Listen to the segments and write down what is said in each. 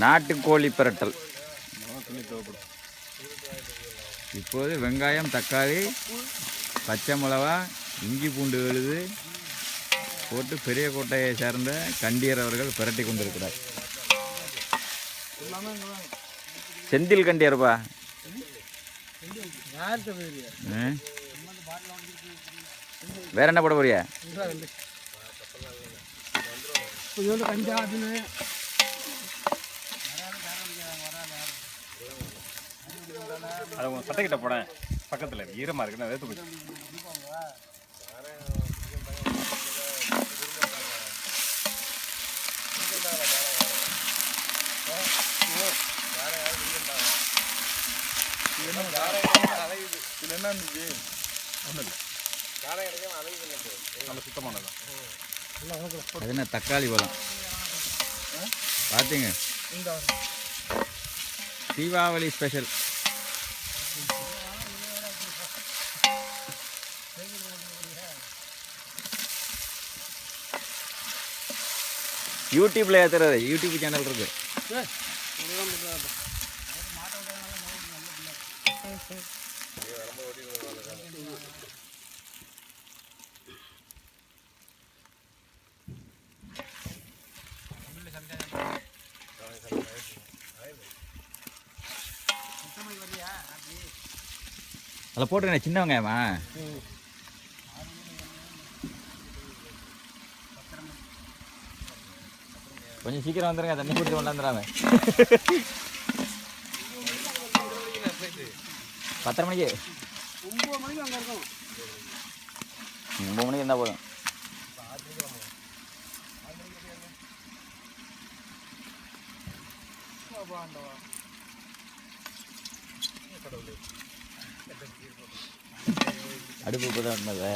நாட்டுக்கோழி பிரட்டல். இப்போது வெங்காயம், தக்காளி, பச்சை மிளகா, இஞ்சி பூண்டு விழுது போட்டு பெரிய கோட்டையை சேர்ந்த கண்டியர் அவர்கள் பிரட்டி கொண்டிருக்கிறார். செந்தில் கண்டியர்ப்பா. வேற என்ன போட போறியா? அதை உன் சட்டைக்கிட்ட போட பக்கத்தில் ஈரமாக இருக்கு. நான் எடுத்து போய் என்ன இருந்துச்சு? ஒன்றும் இல்லை, நல்ல சுத்தமானதான். அது என்ன தக்காளி பழம் பார்த்தீங்க? தீபாவளி ஸ்பெஷல். யூடியூப்ல ஏற்றுறது, யூடியூப் சேனல் இருக்கு. அதில் போட்டுருங்க சின்ன வெங்காயமா? கொஞ்சம் சீக்கிரம் வந்துடுங்க, தண்ணி குடிச்சு கொண்டாந்துடாம. 10:30 மணிக்கு 9 மணிக்கு இருந்தால் போதும். அடுப்பு இப்போ தான் இருந்தது.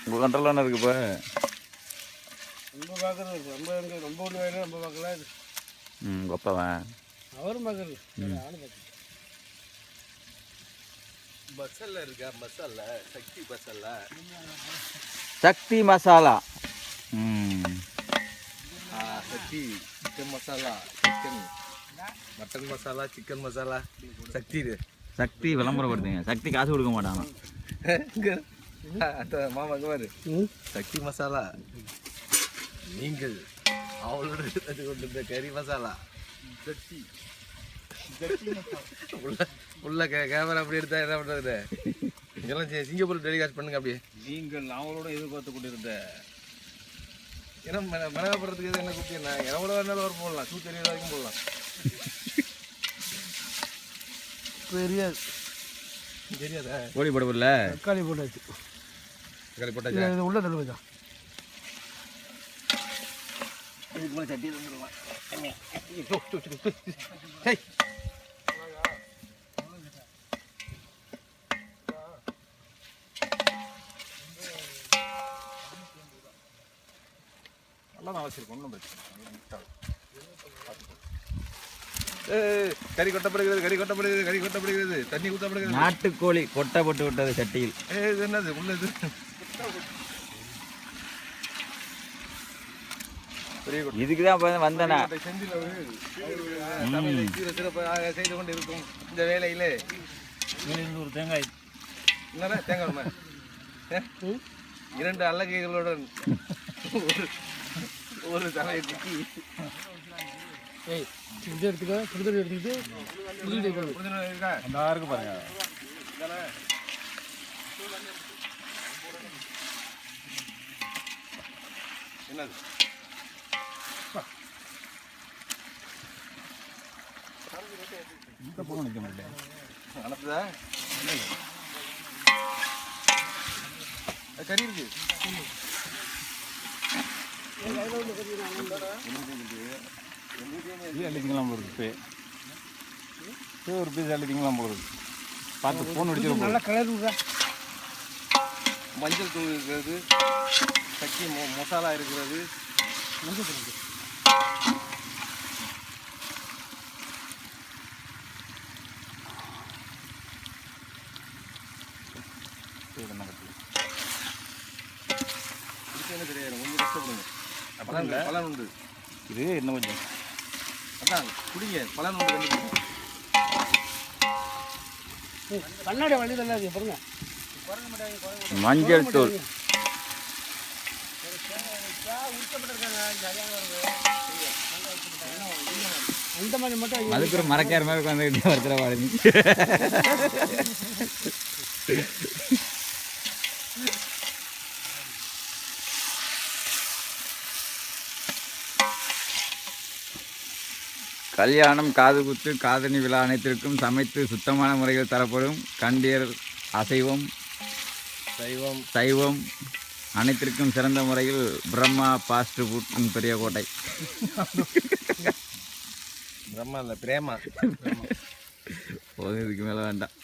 உங்கள் கண்ட்ரோல் என்ன இருக்கு இப்போ? ரொம்ப பார்க்குறது ரொம்ப ரொம்ப ஒன்று வேணும், ரொம்ப பார்க்கல. கொப்பவன் அவரும் பார்க்குறது. மசாலா இருக்கா? Masala Sakthi masala, Sakthi masala. Sakthi chicken masala, chicken mutton masala, chicken masala. Sakthi இது சக்தி விளம்பரப்படுத்துங்க. சக்தி காசு கொடுக்க மாட்டாங்க. மாமாக்கு பாரு, சக்தி மசாலா. நீங்கள் அவளோட கொண்டு கறி மசாலா சக்தி. உள்ள கேமரா அப்படி எடுத்தா என்ன பண்றது? இதெல்லாம் சிங்கப்பூர் டெலிகாஸ்ட் பண்ணுங்க. அப்படியே நீங்கள் அவங்களோட எதிர்பார்த்து கொண்டு இருந்த ஏன்னா மிளகா போடுறதுக்கு எது என்ன குட்டி? நான் எவ்வளோ வேணாலும் ஒரு போடலாம், 120 வரைக்கும் போடலாம். தெரியாதா? கோழி போட போடல, தக்காளி போட்டாச்சு. தக்காளி போட்டாச்சு. உள்ள தருவதா இதுக்கு மேலே சட்டி தந்துடுவான். நல்லா தான் வச்சிருக்கோம், ஒன்றும் பிரச்சனை. கறி கொட்டப்படுகிறது, கறி கொட்டப்படுகிறது, கறி கொட்டப்படுகிறது, தண்ணி ஊற்றப்படுகிறது. நாட்டுக்கோழி கொட்டை போட்டு விட்டது சட்டியில். இது என்னது உள்ளது? இதுக்கு தான் வந்தேனா. சிறப்பாக செய்து கொண்டு இருக்கும் இந்த வேலையிலே ஒரு தேங்காய் என்னடா தேங்காய் 2 அல்லகைகளுடன் ஒரு தலையை திக்கி இது எடுத்துக்க, சுடுதண்ணி எடுத்துக்கிட்டு இருக்கா? அந்த ஆறுக்கு பாருங்க. என்னது இந்த பக்கம் நிற்க முடியல. அனுப்புதா? கறி இருக்கு. அள்ளிக்கலாம் போகிறது. ஒரு பீஸ் அள்ளிக்கலாம் போகிறது. பார்த்து ஃபோன் அடிச்சு நல்லா கலர் விடுறா. மஞ்சள் தூள் இருக்கிறது, சக்தி மசாலா இருக்கிறது. என்ன தெரியாது கொஞ்சம் கஷ்டப்படுங்க பலன் பலன் உண்டு இது இன்னும் கொஞ்சம் அதான் குடிங்க பலன் உண்டு கண்டிப்பாக கண்ணாடி வண்டி நல்லா இருக்கு பாருங்க மஞ்சள் தூள் அந்த மாதிரி மட்டும் அதுக்கு ஒரு மரக்கார மாதிரி உட்காந்துக்கிட்டே ஒருத்தர பாடுங்க. கல்யாணம், காது குத்து, காதணி விழா அனைத்திற்கும் சமைத்து சுத்தமான முறையில் தரப்படும் கண்டியர் அசைவம் சைவம் சைவம் அனைத்திற்கும் சிறந்த முறையில் பிரம்மா ஃபாஸ்ட் ஃபுட் பெரியகோட்டை. பிரம்மா இல்லை பிரேமா போதும், இதுக்கு மேலே வேண்டாம்.